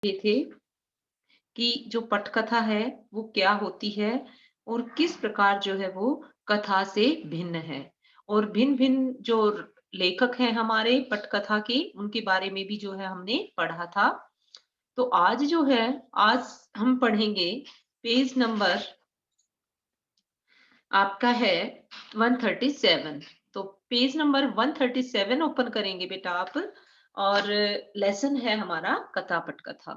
ये थे कि जो पटकथा है वो क्या होती है और किस प्रकार जो है वो कथा से भिन्न है और भिन्न-भिन्न जो लेखक हैं हमारे पटकथा के उनके बारे में भी जो है हमने पढ़ा था। तो आज जो है आज हम पढ़ेंगे पेज नंबर आपका है 137। तो पेज नंबर 137 ओपन करेंगे बेटा आप और लेसन है हमारा कथा पटकथा।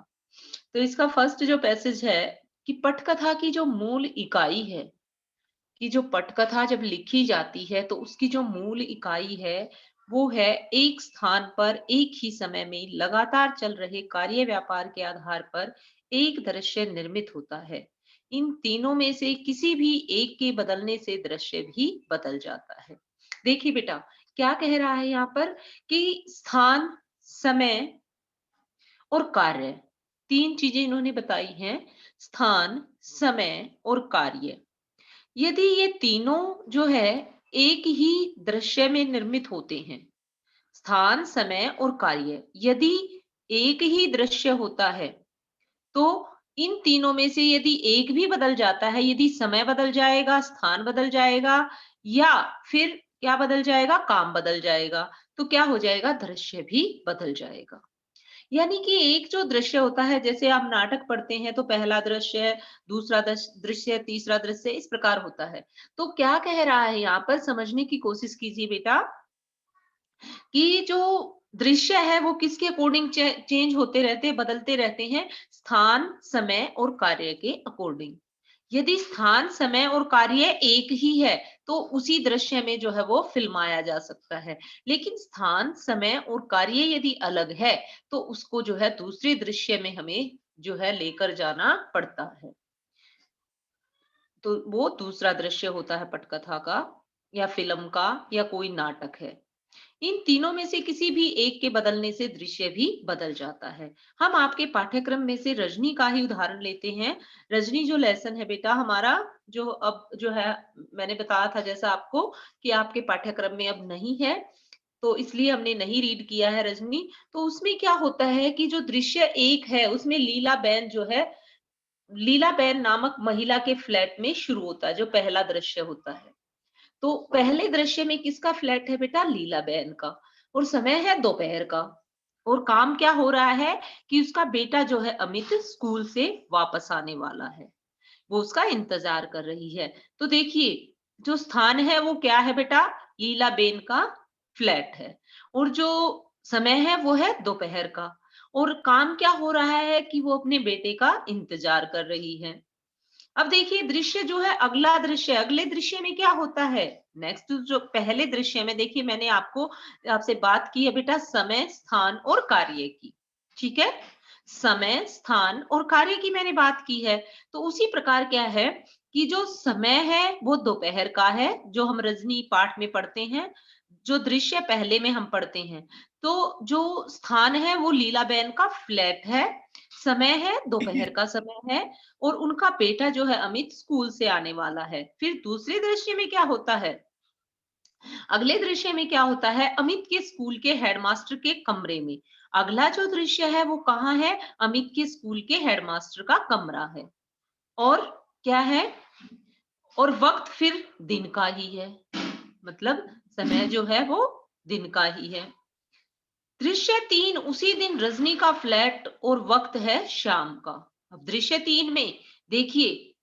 तो इसका फर्स्ट जो पैसेज है कि पटकथा की जो मूल इकाई है कि जो पटकथा जब लिखी जाती है तो उसकी जो मूल इकाई है वो है एक स्थान पर एक ही समय में लगातार चल रहे कार्य व्यापार के आधार पर एक दृश्य निर्मित होता है। इन तीनों में से किसी भी एक के बदलने से दृश्य भी बदल जाता है। देखिए बेटा क्या कह रहा है यहाँ पर कि स्थान, समय और कार्य, तीन चीजें इन्होंने बताई हैं। स्थान, समय और कार्य। यदि ये तीनों जो है एक ही दृश्य में निर्मित होते हैं, स्थान, समय और कार्य, यदि एक ही दृश्य होता है तो इन तीनों में से यदि एक भी बदल जाता है, यदि समय बदल जाएगा, स्थान बदल जाएगा या फिर क्या बदल जाएगा, काम बदल जाएगा, तो क्या हो जाएगा, दृश्य भी बदल जाएगा। यानी कि एक जो दृश्य होता है, जैसे आप नाटक पढ़ते हैं तो पहला दृश्य, दूसरा दृश्य, तीसरा दृश्य, इस प्रकार होता है। तो क्या कह रहा है यहाँ पर, समझने की कोशिश कीजिए बेटा कि जो दृश्य है वो किसके अकॉर्डिंग चेंज होते रहते हैं, बदलते रहते हैं, स्थान, समय और कार्य के अकॉर्डिंग। यदि स्थान, समय और कार्य एक ही है तो उसी दृश्य में जो है वो फिल्माया जा सकता है। लेकिन स्थान, समय और कार्य यदि अलग है तो उसको जो है दूसरे दृश्य में हमें जो है लेकर जाना पड़ता है। तो वो दूसरा दृश्य होता है पटकथा का या फिल्म का या कोई नाटक है। इन तीनों में से किसी भी एक के बदलने से दृश्य भी बदल जाता है। हम आपके पाठ्यक्रम में से रजनी का ही उदाहरण लेते हैं। रजनी जो लेसन है बेटा हमारा, जो अब जो है मैंने बताया था जैसा आपको कि आपके पाठ्यक्रम में अब नहीं है, तो इसलिए हमने नहीं रीड किया है रजनी। तो उसमें क्या होता है कि जो दृश्य एक है उसमें लीलाबेन जो है, लीलाबेन नामक महिला के फ्लैट में शुरू होता है, जो पहला दृश्य होता है। तो पहले दृश्य में किसका फ्लैट है बेटा, लीलाबेन का, और समय है दोपहर का। और काम क्या हो रहा है कि उसका बेटा जो है अमित स्कूल से वापस आने वाला है, वो उसका इंतजार कर रही है। तो देखिए जो स्थान है वो क्या है बेटा, लीलाबेन का फ्लैट है, और जो समय है वो है दोपहर का, और काम क्या हो रहा है कि वो अपने बेटे का इंतजार कर रही है। अब देखिए दृश्य जो है, अगला दृश्य, अगले दृश्य में क्या होता है, नेक्स्ट जो पहले दृश्य में देखिए मैंने आपको आपसे बात की है बेटा समय, स्थान और कार्य की। ठीक है, समय, स्थान और कार्य की मैंने बात की है। तो उसी प्रकार क्या है कि जो समय है वो दोपहर का है, जो हम रजनी पाठ में पढ़ते हैं, जो दृश्य पहले में हम पढ़ते हैं। तो जो स्थान है वो लीलाबेन का फ्लैट है, समय है दोपहर का समय है, और उनका बेटा जो है अमित स्कूल से आने वाला है। फिर दूसरे दृश्य में क्या होता है, अगले दृश्य में क्या होता है, अमित के स्कूल के हेडमास्टर के कमरे में। अगला जो दृश्य है वो कहाँ है, अमित के स्कूल के हेडमास्टर का कमरा है। और क्या है, और वक्त फिर दिन का ही है, मतलब समय जो है वो दिन का ही है। दृश्य 3, उसी दिन रजनी का फ्लैट और वक्त है शाम का। अब दृश्य 3 में देखिए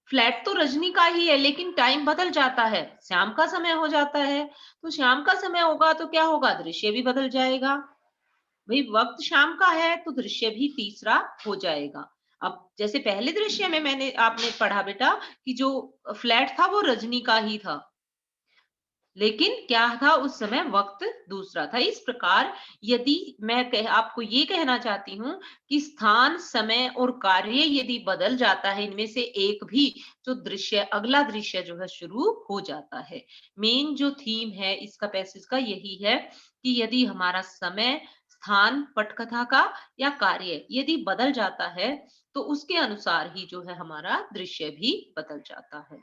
फ्लैट तो रजनी का ही है लेकिन टाइम बदल जाता है, शाम का समय हो जाता है। तो शाम का समय होगा तो क्या होगा, दृश्य भी बदल जाएगा। भाई वक्त शाम का है तो दृश्य भी तीसरा हो जाएगा। अब जैसे पहले दृश्य में मैंने आपने पढ़ा बेटा कि जो फ्लैट था वो रजनी का ही था, लेकिन क्या था उस समय वक्त दूसरा था। इस प्रकार यदि मैं आपको ये कहना चाहती हूँ कि स्थान, समय और कार्य यदि बदल जाता है, इनमें से एक भी, जो दृश्य अगला दृश्य जो है शुरू हो जाता है। मेन जो थीम है इसका पैसेज का यही है कि यदि हमारा समय, स्थान पटकथा का या कार्य यदि बदल जाता है तो उसके अनुसार ही जो है हमारा दृश्य भी बदल जाता है।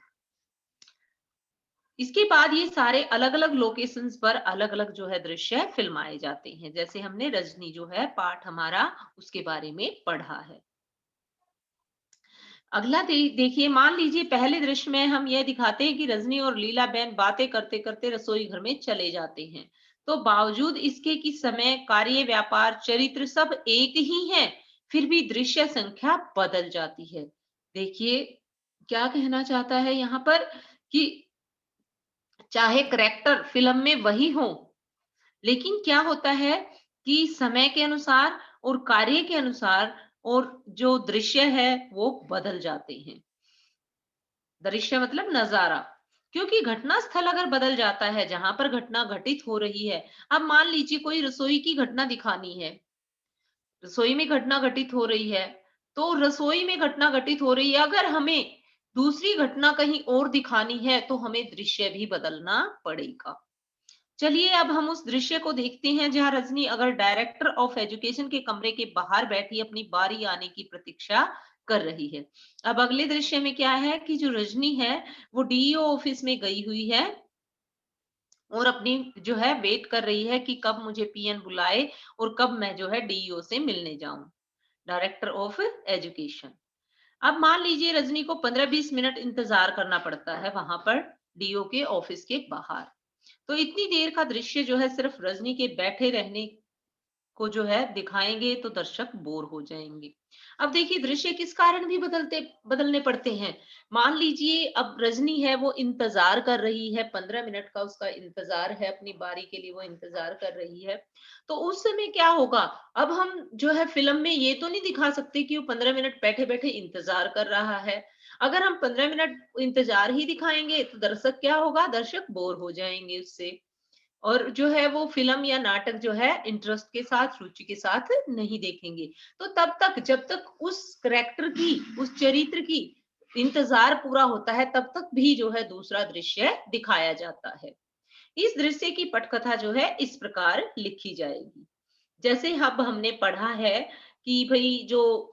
इसके बाद ये सारे अलग-अलग लोकेशंस पर अलग-अलग जो है दृश्य फिल्माए जाते हैं। जैसे हमने रजनी जो है पार्ट हमारा उसके बारे में पढ़ा है। अगला देखिए, मान लीजिए पहले दृश्य में हम यह दिखाते हैं कि रजनी और लीलाबेन बातें करते करते रसोई घर में चले जाते हैं। तो बावजूद इसके कि समय, कार्य, व्यापार, चरित्र सब एक ही है, फिर भी दृश्य संख्या बदल जाती है। देखिए क्या कहना चाहता है यहाँ पर कि चाहे करेक्टर फिल्म में वही हो, लेकिन क्या होता है कि समय के अनुसार और कार्य के अनुसार और जो दृश्य है वो बदल जाते हैं। दृश्य मतलब नजारा, क्योंकि घटना स्थल अगर बदल जाता है जहां पर घटना घटित हो रही है। अब मान लीजिए कोई रसोई की घटना दिखानी है, रसोई में घटना घटित हो रही है, तो रसोई में घटना घटित हो रही है, अगर हमें दूसरी घटना कहीं और दिखानी है तो हमें दृश्य भी बदलना पड़ेगा। चलिए अब हम उस दृश्य को देखते हैं जहां रजनी अगर डायरेक्टर ऑफ एजुकेशन के कमरे के बाहर बैठी अपनी बारी आने की प्रतीक्षा कर रही है। अब अगले दृश्य में क्या है कि जो रजनी है वो डीईओ ऑफिस में गई हुई है और अपनी जो है वेट कर रही है कि कब मुझे पीएन बुलाए और कब मैं जो है डीईओ से मिलने जाऊं, डायरेक्टर ऑफ एजुकेशन। अब मान लीजिए रजनी को 15-20 मिनट इंतजार करना पड़ता है वहां पर डीओ के ऑफिस के बाहर। तो इतनी देर का दृश्य जो है सिर्फ रजनी के बैठे रहने को जो है दिखाएंगे तो दर्शक बोर हो जाएंगे। अब देखिए दृश्य किस कारण भी बदलने पड़ते हैं। मान लीजिए अब रजनी है वो इंतजार कर रही है, 15 मिनट का उसका इंतजार है, अपनी बारी के लिए वो इंतजार कर रही है। तो उस समय क्या होगा, अब हम जो है फिल्म में ये तो नहीं दिखा सकते कि वो 15 मिनट बैठे बैठे इंतजार कर रहा है। अगर हम 15 मिनट इंतजार ही दिखाएंगे तो दर्शक क्या होगा, दर्शक बोर हो जाएंगे उससे और जो है वो फ़िल्म या नाटक जो है इंटरेस्ट के साथ, रुचि के साथ नहीं देखेंगे। तो तब तक जब तक उस करैक्टर की, उस चरित्र की इंतज़ार पूरा होता है, तब तक भी जो है दूसरा दृश्य दिखाया जाता है। इस दृश्य की पटकथा जो है इस प्रकार लिखी जाएगी। जैसे अब हमने पढ़ा है कि भई जो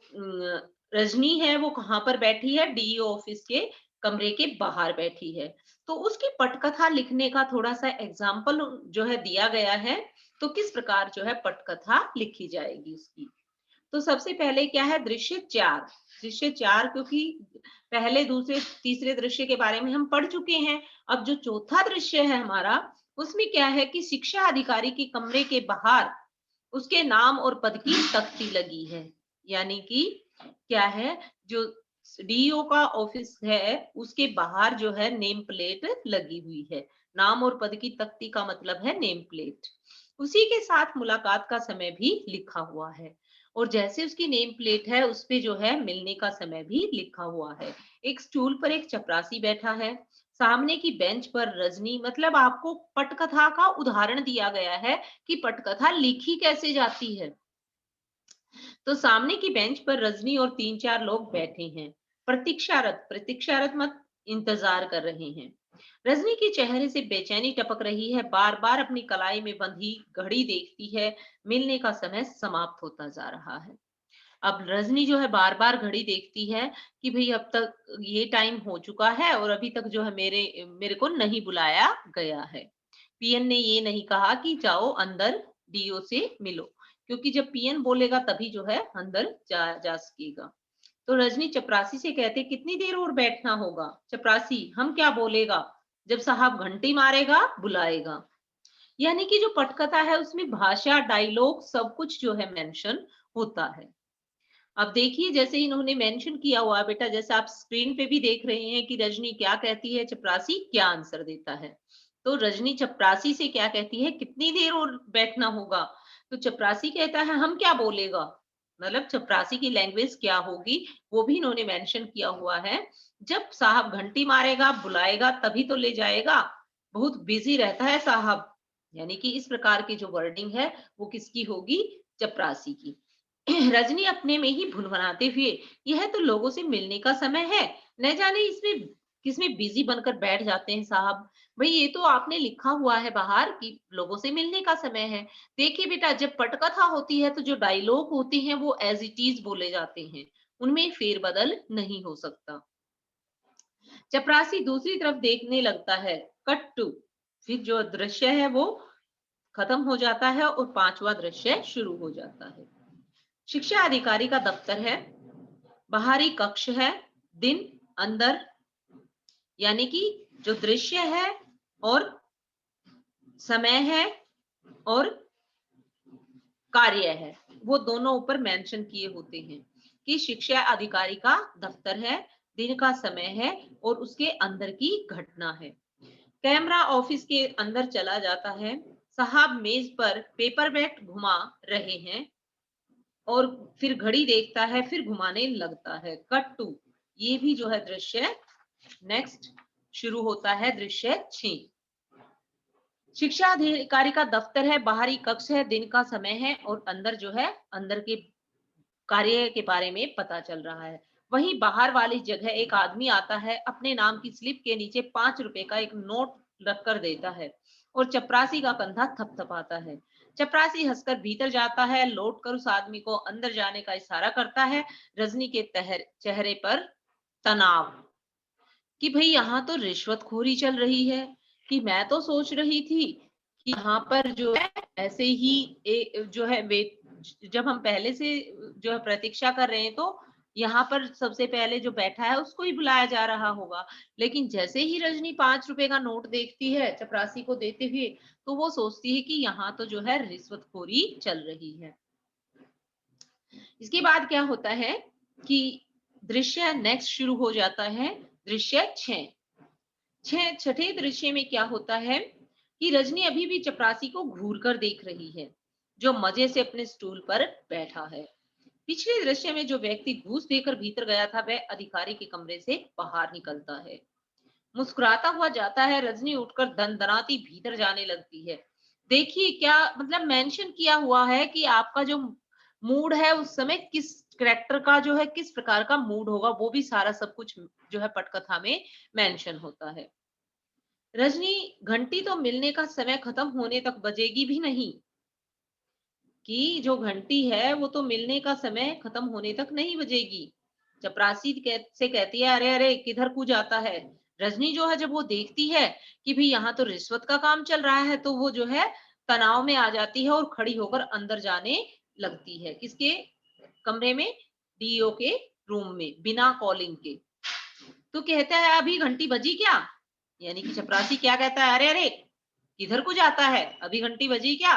रजनी है वो कहाँ पर बैठी है, डीईओ ऑफिस के कमरे के बाहर बैठी है। तो उसकी पटकथा लिखने का थोड़ा-सा एग्जाम्पल जो है दिया गया है, तो किस प्रकार जो है पटकथा लिखी जाएगी उसकी। तो सबसे पहले क्या है, दृश्य 4। दृश्य 4 क्योंकि पहले, दूसरे, तीसरे दृश्य के बारे में हम पढ़ चुके हैं। अब जो चौथा दृश्य है हमारा, उसमें क्या है कि शिक्षा अधिकारी के कमरे के बाहर उसके नाम और पद की तख्ती लगी है। यानी कि क्या है, जो डीईओ का ऑफिस है उसके बाहर जो है नेम प्लेट लगी हुई है। नाम और पद की तख्ती का मतलब है नेम प्लेट। उसी के साथ मुलाकात का समय भी लिखा हुआ है और जैसे उसकी नेम प्लेट है उस पे जो है मिलने का समय भी लिखा हुआ है। एक स्टूल पर एक चपरासी बैठा है, सामने की बेंच पर रजनी, मतलब आपको पटकथा का उदाहरण दिया गया है कि पटकथा लिखी कैसे जाती है। तो सामने की बेंच पर रजनी और 3-4 लोग बैठे हैं। प्रतीक्षारत, प्रतीक्षारत मत इंतजार कर रहे हैं। रजनी के चेहरे से बेचैनी टपक रही है, बार-बार अपनी कलाई में बंधी घड़ी देखती है। मिलने का समय समाप्त होता जा रहा है। अब रजनी जो है बार-बार घड़ी देखती है कि भई अब तक ये टाइम हो चुका है और अभी तक जो है मेरे मेरे को नहीं बुलाया गया है। पीएन ने ये नहीं कहा कि जाओ अंदर डीओ से मिलो, क्योंकि जब पीएन बोलेगा तभी जो है अंदर जा जा सकेगा। तो रजनी चपरासी से कहते कितनी देर और बैठना होगा? चपरासी हम क्या बोलेगा? जब साहब घंटी मारेगा बुलाएगा। यानी कि जो पटकथा है उसमें भाषा, डायलॉग सब कुछ जो है मेंशन होता है। अब देखिए जैसे इन्होंने मेंशन किया हुआ है बेटा, जैसे आप स्क्रीन पे भी देख रहे हैं कि रजनी क्या कहती है, चपरासी क्या आंसर देता है। तो रजनी चपरासी से क्या कहती है, कितनी देर और बैठना होगा? तो चपरासी कहता है हम क्या बोलेगा, मतलब चपरासी की लैंग्वेज क्या होगी वो भी इन्होंने मेंशन किया हुआ है। जब साहब घंटी मारेगा बुलाएगा तभी तो ले जाएगा, बहुत बिजी रहता है साहब। यानी कि इस प्रकार की जो वर्डिंग है वो किसकी होगी, चपरासी की। रजनी अपने में ही भुनभुनाते हुए, यह तो लोगों से मिलने का समय है, न जाने इसमें किसमें बिजी बनकर बैठ जाते हैं साहब। भाई ये तो आपने लिखा हुआ है बाहर कि लोगों से मिलने का समय है। देखिए बेटा जब पटकथा होती है तो जो डायलॉग होते हैं वो एज इट इज बोले जाते हैं, उनमें फेरबदल नहीं हो सकता। चपरासी दूसरी तरफ देखने लगता है। कट टू, फिर जो दृश्य है वो खत्म हो जाता है और पांचवा दृश्य शुरू हो जाता है। शिक्षा अधिकारी का दफ्तर है, बाहरी कक्ष है, दिन, अंदर, यानी कि जो दृश्य है और समय है और कार्य है, वो दोनों ऊपर मेंशन किए होते हैं कि शिक्षा अधिकारी का दफ्तर है, दिन का समय है और उसके अंदर की घटना है। कैमरा ऑफिस के अंदर चला जाता है। साहब मेज पर पेपर वेट घुमा रहे हैं और फिर घड़ी देखता है, फिर घुमाने लगता है। कट टू, ये भी जो है दृश्य नेक्स्ट शुरू होता है दृश्य 6। शिक्षा अधिकारी का दफ्तर है, बाहरी कक्ष है, दिन का समय है और अंदर जो है अंदर के कार्य के बारे में पता चल रहा है। वहीं बाहर वाली जगह एक आदमी आता है, अपने नाम की स्लिप के नीचे 5 रुपए का एक नोट रख कर देता है और चपरासी का कंधा थपथपाता है। चपरासी हंसकर भीतर जाता है, लौट कर उस आदमी को अंदर जाने का इशारा करता है। रजनी के चेहरे पर तनाव कि भाई यहाँ तो रिश्वतखोरी चल रही है, कि मैं तो सोच रही थी कि यहाँ पर जो है ऐसे ही जो है वे जब हम पहले से जो है प्रतीक्षा कर रहे हैं तो यहाँ पर सबसे पहले जो बैठा है उसको ही बुलाया जा रहा होगा। लेकिन जैसे ही रजनी 5 रुपए का नोट देखती है चपरासी को देते हुए, तो वो सोचती है कि यहाँ तो जो है रिश्वतखोरी चल रही है। इसके बाद क्या होता है कि दृश्य नेक्स्ट शुरू हो जाता है दृश्य 6। छठे दृश्य में क्या होता है कि रजनी अभी भी चपरासी को घूर कर देख रही है, जो मजे से अपने स्टूल पर बैठा है। पिछले दृश्य में जो व्यक्ति घूस देकर भीतर गया था वह अधिकारी के कमरे से बाहर निकलता है, मुस्कुराता हुआ जाता है। रजनी उठकर दनदनाती भीतर जाने लगती है। देखिए क्या मतलब मेंशन किया हुआ है कि आपका जो मूड है उस समय किस करेक्टर का जो है किस प्रकार का मूड होगा, वो भी सारा सब कुछ जो है पटकथा में मेंशन होता है। रजनी, घंटी तो मिलने का समय खत्म होने तक बजेगी भी नहीं, कि जो घंटी है वो तो मिलने का समय खत्म होने तक नहीं बजेगी। चपरासी से कहती है, अरे अरे किधर को जाता है। रजनी जो है जब वो देखती है कि भाई यहाँ तो रिश्वत का काम चल रहा है, तो वो जो है तनाव में आ जाती है और खड़ी होकर अंदर जाने लगती है। किसके कमरे में? डीओ के रूम में, बिना कॉलिंग के। तो कहता है अभी घंटी बजी क्या? यानी कि चपरासी क्या कहता है, अरे अरे किधर को जाता है, अभी घंटी बजी क्या?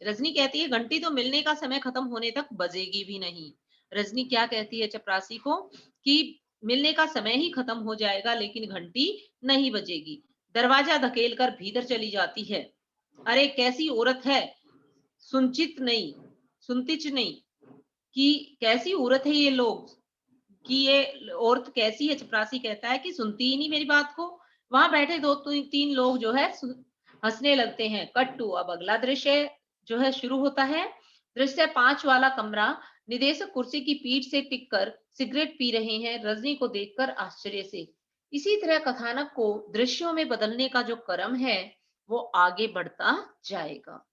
रजनी कहती है घंटी तो मिलने का समय खत्म होने तक बजेगी भी नहीं। रजनी क्या कहती है चपरासी को कि मिलने का समय ही खत्म हो जाएगा लेकिन घंटी नहीं बजेगी। दरवाजा धकेल कर भीतर चली जाती है। अरे कैसी औरत है, सुनचित नहीं, सुनतिच नहीं, कि कैसी औरत है ये लोग, कि ये औरत कैसी है। चपरासी कहता है कि सुनती ही नहीं मेरी बात को। वहां बैठे दो तीन लोग जो है हंसने लगते हैं। कट टू, अब अगला दृश्य जो है शुरू होता है। दृश्य 5 वाला कमरा। निदेशक कुर्सी की पीठ से टिक कर सिगरेट पी रहे हैं, रजनी को देखकर आश्चर्य से। इसी तरह कथानक को दृश्यों में बदलने का जो क्रम है वो आगे बढ़ता जाएगा।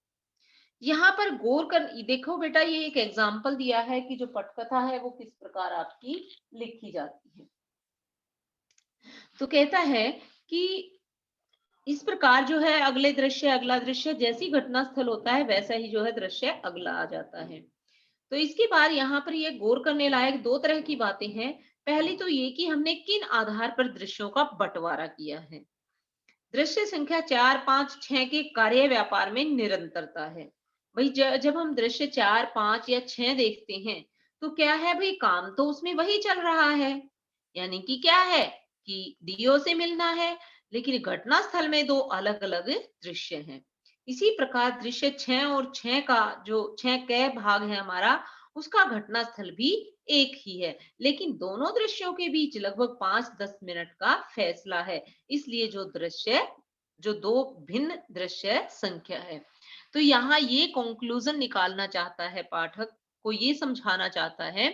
यहाँ पर गौर कर देखो बेटा, ये एक एग्जाम्पल दिया है कि जो पटकथा है वो किस प्रकार आपकी लिखी जाती है। तो कहता है कि इस प्रकार जो है अगले दृश्य अगला दृश्य, जैसी घटना स्थल होता है वैसा ही जो है दृश्य अगला आ जाता है। तो इसके बाद यहाँ पर ये गौर करने लायक दो तरह की बातें हैं। पहली तो ये कि हमने किन आधार पर दृश्यों का बंटवारा किया है। दृश्य संख्या 4, 5, 6 के कार्य व्यापार में निरंतरता है। भाई जब हम दृश्य 4, 5 या 6 देखते हैं तो क्या है भाई, काम तो उसमें वही चल रहा है। यानी कि क्या है कि डीओ से मिलना है, लेकिन घटना स्थल में दो अलग अलग दृश्य हैं। इसी प्रकार दृश्य 6 और 6 का जो 6 क भाग है हमारा, उसका घटना स्थल भी एक ही है, लेकिन दोनों दृश्यों के बीच लगभग 5-10 मिनट का फैसला है। इसलिए जो दो भिन्न दृश्य संख्या है। तो यहाँ ये कंक्लूजन निकालना चाहता है, पाठक को ये समझाना चाहता है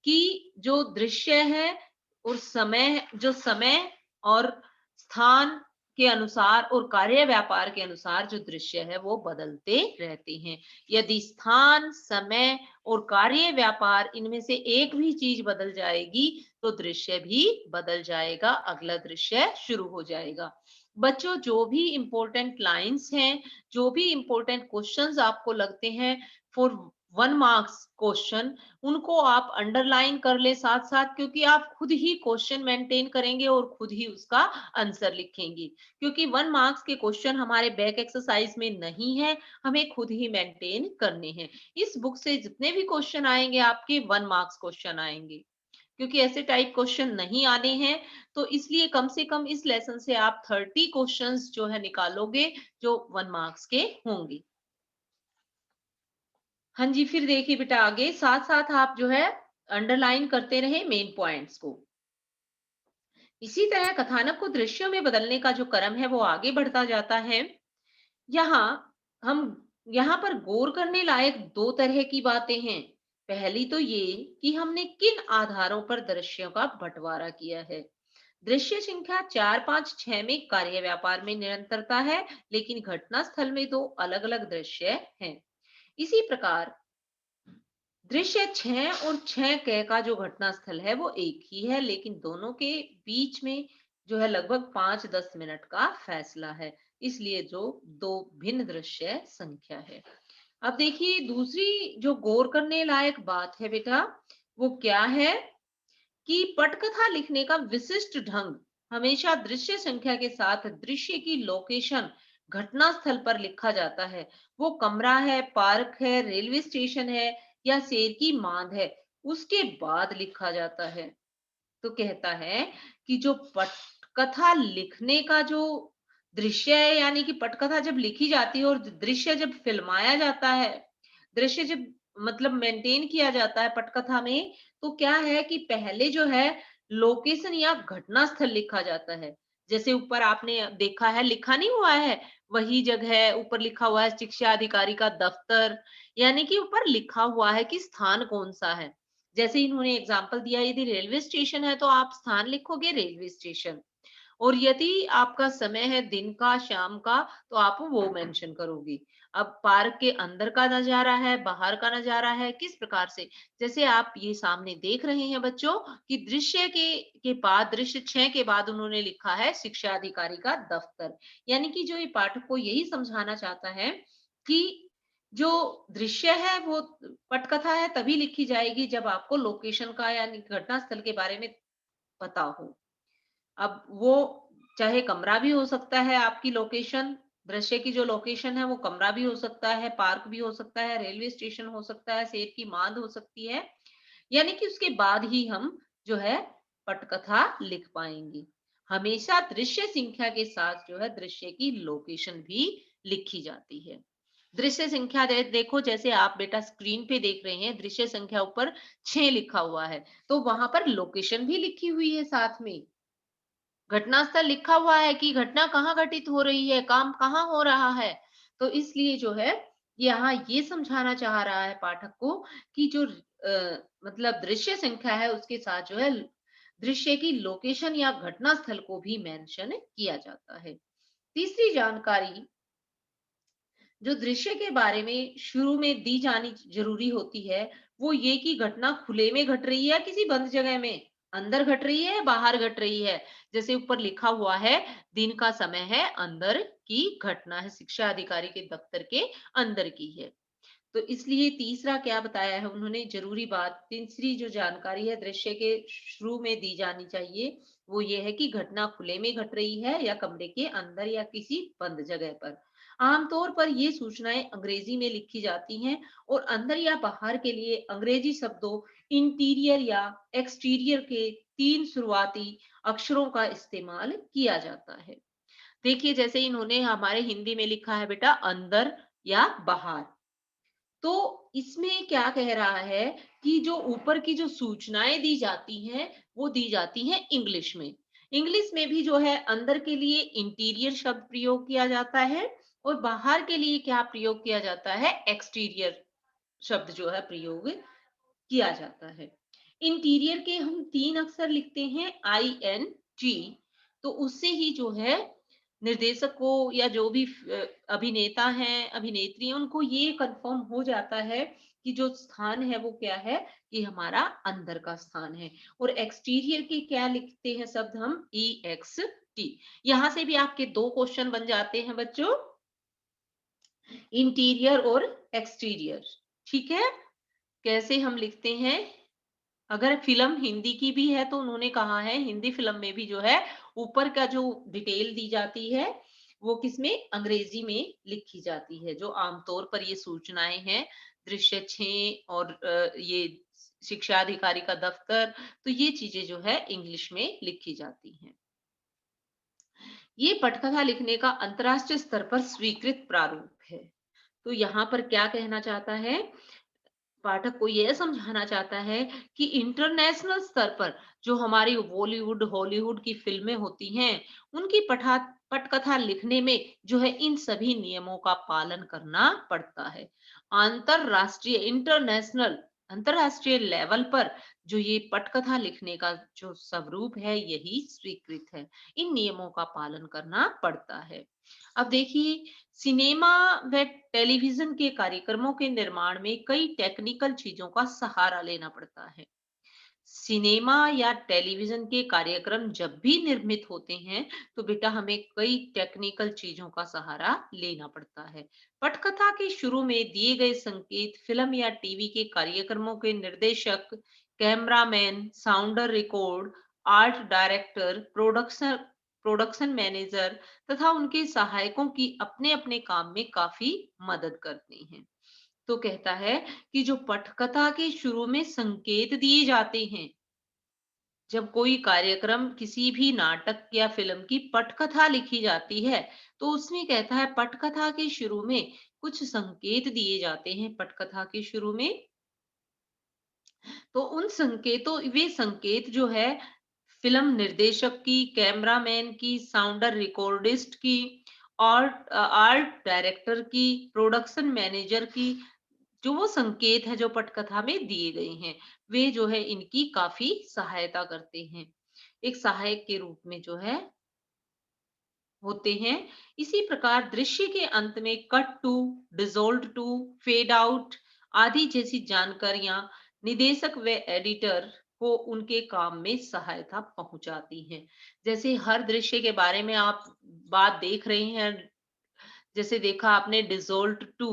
कि जो दृश्य है और समय, जो समय और स्थान के अनुसार और कार्य व्यापार के अनुसार जो दृश्य है वो बदलते रहते हैं। यदि स्थान, समय और कार्य व्यापार इनमें से एक भी चीज बदल जाएगी तो दृश्य भी बदल जाएगा, अगला दृश्य शुरू हो जाएगा। बच्चों, जो भी इंपॉर्टेंट लाइंस हैं, जो भी इंपॉर्टेंट क्वेश्चंस आपको लगते हैं फॉर 1 मार्क्स क्वेश्चन, उनको आप अंडरलाइन कर ले साथ साथ, क्योंकि आप खुद ही क्वेश्चन मेंटेन करेंगे और खुद ही उसका आंसर लिखेंगे, क्योंकि 1 मार्क्स के क्वेश्चन हमारे बैक एक्सरसाइज में नहीं है, हमें खुद ही मेंटेन करने हैं। इस बुक से जितने भी क्वेश्चन आएंगे आपके 1 मार्क्स क्वेश्चन आएंगे, क्योंकि ऐसे टाइप क्वेश्चन नहीं आने हैं, तो इसलिए कम से कम इस लेसन से आप 30 क्वेश्चंस जो है निकालोगे जो 1 मार्क्स के होंगे। हाँ जी, फिर देखिए बेटा आगे साथ साथ आप जो है अंडरलाइन करते रहे मेन पॉइंट्स को। इसी तरह कथानक को दृश्यों में बदलने का जो क्रम है वो आगे बढ़ता जाता है। यहाँ हम यहाँ पर गौर करने लायक दो तरह की बातें हैं। पहली तो ये कि हमने किन आधारों पर दृश्यों का बंटवारा किया है। दृश्य संख्या 4, 5, 6 में कार्य व्यापार में निरंतरता है, लेकिन घटना स्थल में दो अलग अलग दृश्य हैं। इसी प्रकार दृश्य 6 और 6 क का जो घटना स्थल है वो एक ही है, लेकिन दोनों के बीच में जो है लगभग 5-10 मिनट का फैसला है, इसलिए जो दो भिन्न दृश्य संख्या है। अब देखिए दूसरी जो गौर करने लायक बात है बेटा, वो क्या है कि पटकथा लिखने का विशिष्ट ढंग हमेशा दृश्य संख्या के साथ दृश्य की लोकेशन घटना स्थल पर लिखा जाता है। वो कमरा है, पार्क है, रेलवे स्टेशन है या शेर की मांद है, उसके बाद लिखा जाता है। तो कहता है कि जो पटकथा लिखने का जो दृश्य है, यानी कि पटकथा जब लिखी जाती है और दृश्य जब फिल्माया जाता है, दृश्य जब मतलब मेंटेन किया जाता है पटकथा में, तो क्या है कि पहले जो है लोकेशन या घटना स्थल लिखा जाता है। जैसे ऊपर आपने देखा है लिखा नहीं हुआ है, वही जगह ऊपर लिखा हुआ है शिक्षा अधिकारी का दफ्तर, यानी कि ऊपर लिखा हुआ है कि स्थान कौन सा है। जैसे इन्होंने एग्जाम्पल दिया, यदि रेलवे स्टेशन है तो आप स्थान लिखोगे रेलवे स्टेशन, और यदि आपका समय है दिन का, शाम का, तो आप वो मेंशन करोगे। अब पार्क के अंदर का नजारा है, बाहर का नजारा है, किस प्रकार से, जैसे आप ये सामने देख रहे हैं बच्चों कि दृश्य के बाद दृश्य 6 के बाद उन्होंने लिखा है शिक्षा अधिकारी का दफ्तर, यानी कि जो ये पाठक को यही समझाना चाहता है कि जो दृश्य है वो पटकथा है तभी लिखी जाएगी जब आपको लोकेशन का यानी घटना स्थल के बारे में पता हो। अब वो चाहे कमरा भी हो सकता है, आपकी लोकेशन, दृश्य की जो लोकेशन है वो कमरा भी हो सकता है, पार्क भी हो सकता है, रेलवे स्टेशन हो सकता है, शेर की मांद हो सकती है, यानी कि उसके बाद ही हम जो है पटकथा लिख पाएंगे। हमेशा दृश्य संख्या के साथ जो है दृश्य की लोकेशन भी लिखी जाती है। दृश्य संख्या देखो, जैसे आप बेटा स्क्रीन पे देख रहे हैं दृश्य संख्या ऊपर 6 लिखा हुआ है, तो वहां पर लोकेशन भी लिखी हुई है साथ में। घटनास्थल लिखा हुआ है कि घटना कहाँ घटित हो रही है, काम कहाँ हो रहा है। तो इसलिए जो है यहाँ ये समझाना चाह रहा है पाठक को कि जो मतलब दृश्य संख्या है उसके साथ जो है दृश्य की लोकेशन या घटना स्थल को भी मेंशन किया जाता है। तीसरी जानकारी जो दृश्य के बारे में शुरू में दी जानी जरूरी होती है, वो ये कि घटना खुले में घट रही है या किसी बंद जगह में, अंदर घट रही है, बाहर घट रही है। जैसे ऊपर लिखा हुआ है दिन का समय है, अंदर की घटना है, शिक्षा अधिकारी के दफ्तर के अंदर की है। तो इसलिए तीसरा क्या बताया है उन्होंने, जरूरी बात तीसरी जो जानकारी है दृश्य के शुरू में दी जानी चाहिए, वो ये है कि घटना खुले में घट रही है या कमरे के अंदर या किसी बंद जगह पर। आमतौर पर ये सूचनाएं अंग्रेजी में लिखी जाती हैं और अंदर या बाहर के लिए अंग्रेजी शब्दों इंटीरियर या एक्सटीरियर के 3 शुरुआती अक्षरों का इस्तेमाल किया जाता है। देखिए जैसे इन्होंने हमारे हिंदी में लिखा है बेटा अंदर या बाहर, तो इसमें क्या कह रहा है कि जो ऊपर की जो सूचनाएं दी जाती हैं वो दी जाती हैं इंग्लिश में। इंग्लिश में भी जो है अंदर के लिए इंटीरियर शब्द प्रयोग किया जाता है और बाहर के लिए क्या प्रयोग किया जाता है, एक्सटीरियर शब्द जो है प्रयोग किया जाता है। इंटीरियर के हम 3 अक्षर लिखते हैं ING, तो उससे ही जो है निर्देशक को या जो भी अभिनेता हैं, अभिनेत्री हैं, उनको ये कंफर्म हो जाता है कि जो स्थान है वो क्या है, कि हमारा अंदर का स्थान है। और एक्सटीरियर की क्या लिखते हैं शब्द हम, EXT। यहाँ से भी आपके 2 क्वेश्चन बन जाते हैं बच्चों, इंटीरियर और एक्सटीरियर। ठीक है? कैसे हम लिखते हैं? अगर फिल्म हिंदी की भी है तो उन्होंने कहा है हिंदी फिल्म में भी जो है ऊपर का जो डिटेल दी जाती है वो किसमें, अंग्रेजी में लिखी जाती है। जो आमतौर पर ये सूचनाएं हैं, दृश्य 6 और ये शिक्षा अधिकारी का दफ्तर, तो ये चीजें जो है इंग्लिश में लिखी जाती हैं। ये पटकथा लिखने का अंतरराष्ट्रीय स्तर पर स्वीकृत प्रारूप है। तो यहाँ पर क्या कहना चाहता है, पाठक को यह समझाना चाहता है कि इंटरनेशनल स्तर पर जो हमारी बॉलीवुड, हॉलीवुड की फिल्में होती हैं, उनकी पठा पटकथा लिखने में जो है इन सभी नियमों का पालन करना पड़ता है। अंतरराष्ट्रीय, इंटरनेशनल, अंतरराष्ट्रीय लेवल पर जो ये पटकथा लिखने का जो स्वरूप है यही स्वीकृत है। इन नियमों का पालन करना पड़ता है। अब देखिए, सिनेमा व टेलीविजन के कार्यक्रमों के निर्माण में कई टेक्निकल चीजों का सहारा लेना पड़ता है। सिनेमा या टेलीविजन के कार्यक्रम जब भी निर्मित होते हैं तो बेटा हमें कई टेक्निकल चीजों का सहारा लेना पड़ता है। पटकथा के शुरू में दिए गए संकेत फिल्म या टीवी के कार्यक्रमों के निर्देशक, cameraman, साउंडर record, art director, production production manager तथा उनके सहायकों की अपने अपने काम में काफी मदद करते हैं। तो कहता है कि जो पटकथा के शुरू में संकेत दिए जाते हैं, जब कोई कार्यक्रम, किसी भी नाटक या फिल्म की पटकथा लिखी जाती है, तो उसमें कहता है पटकथा के शुरू में कुछ संकेत दिए जाते हैं पटकथा के शुरू में। तो उन संकेतों, वे संकेत जो है फिल्म निर्देशक की, कैमरामैन की, साउंडर रिकॉर्डिस्ट की, और आर्ट डायरेक्टर की, प्रोडक्शन मैनेजर की, जो वो संकेत है जो पटकथा में दिए गए हैं, वे जो है इनकी काफी सहायता करते हैं। एक सहायक के रूप में जो है होते हैं। इसी प्रकार दृश्य के अंत में cut to, dissolve to, fade out आदि जैसी जानकारियां निदेशक व एडिटर को उनके काम में सहायता पहुंचाती हैं। जैसे हर दृश्य के बारे में आप बात देख रहे हैं, जैसे देखा आपने डिसॉल्व टू,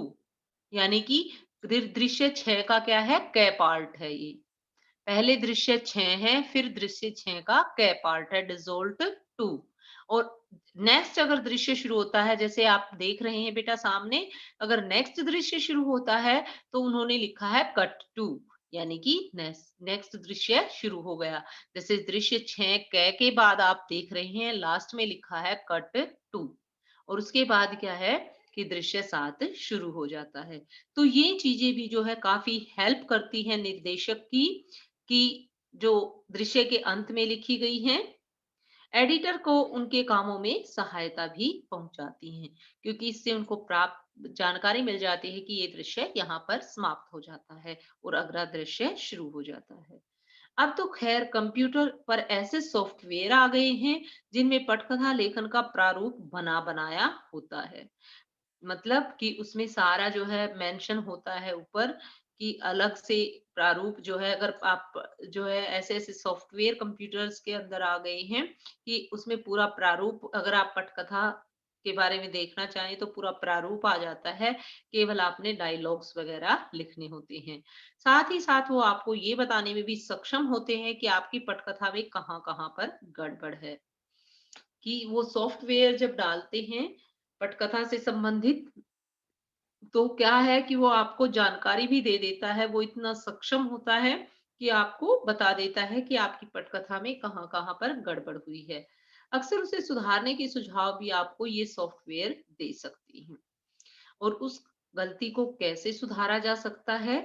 यानी कि दृश्य 6 का क्या है, कै पार्ट है ये। पहले दृश्य 6 है, फिर दृश्य 6 का कै पार्ट है, डिसॉल्ट 2। और नेक्स्ट अगर दृश्य शुरू होता है, जैसे आप देख रहे हैं बेटा सामने, अगर नेक्स्ट दृश्य शुरू होता है तो उन्होंने लिखा है कट टू, यानी कि नेक्स्ट दृश्य शुरू हो गया। जैसे दृश्य 6 कै के बाद आप देख रहे हैं लास्ट में लिखा है कट टू, और उसके बाद क्या है कि दृश्य 7 शुरू हो जाता है। तो ये चीजें भी जो है काफी हेल्प करती हैं निर्देशक की, कि जो दृश्य के अंत में लिखी गई हैं, एडिटर को उनके कामों में सहायता भी पहुंचाती हैं, क्योंकि इससे उनको प्राप्त जानकारी मिल जाती है कि ये दृश्य यहाँ पर समाप्त हो जाता है और अगला दृश्य शुरू हो जाता है। अब तो खैर कंप्यूटर पर ऐसे सॉफ्टवेयर आ गए हैं जिनमें पटकथा लेखन का प्रारूप बना बनाया होता है। मतलब कि उसमें सारा जो है मेंशन होता है ऊपर, कि अलग से प्रारूप जो है, अगर आप जो है ऐसे ऐसे सॉफ्टवेयर कंप्यूटर्स के अंदर आ गए हैं कि उसमें पूरा प्रारूप, अगर आप पटकथा के बारे में देखना चाहें तो पूरा प्रारूप आ जाता है, केवल आपने डायलॉग्स वगैरह लिखने होते हैं। साथ ही साथ वो आपको ये बताने में भी सक्षम होते हैं कि आपकी पटकथा में कहाँ कहाँ पर गड़बड़ है। कि वो सॉफ्टवेयर जब डालते हैं पटकथा से संबंधित, तो क्या है कि वो आपको जानकारी भी दे देता है, वो इतना सक्षम होता है कि आपको बता देता है कि आपकी पटकथा में कहाँ कहाँ पर गड़बड़ हुई है। अक्सर उसे सुधारने के सुझाव भी आपको ये सॉफ्टवेयर दे सकती हैं। और उस गलती को कैसे सुधारा जा सकता है,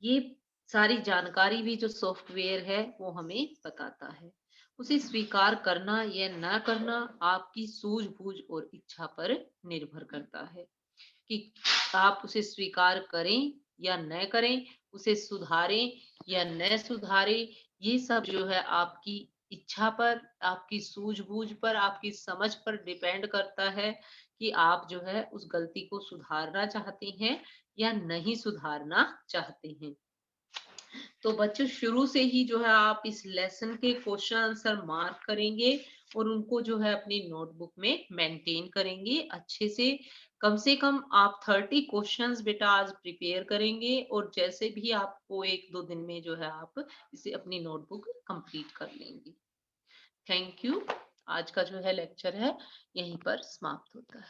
ये सारी जानकारी भी जो सॉफ्टवेयर है वो हमें बताता है। उसे स्वीकार करना या ना करना आपकी सूझबूझ और इच्छा पर निर्भर करता है, कि आप उसे स्वीकार करें या न करें, उसे सुधारें या न सुधारें, ये सब जो है आपकी इच्छा पर, आपकी सूझबूझ पर, आपकी समझ पर डिपेंड करता है कि आप जो है उस गलती को सुधारना चाहते हैं या नहीं सुधारना चाहते हैं। तो बच्चों शुरू से ही जो है आप इस लेसन के क्वेश्चन आंसर मार्क करेंगे और उनको जो है अपनी नोटबुक में मेंटेन करेंगे अच्छे से कम आप 30 क्वेश्चंस बेटा आज प्रिपेयर करेंगे और जैसे भी आपको 1-2 दिन में जो है आप इसे अपनी नोटबुक कंप्लीट कर लेंगे। Thank you. आज का जो है लेक्चर है यहीं पर समाप्त होता है।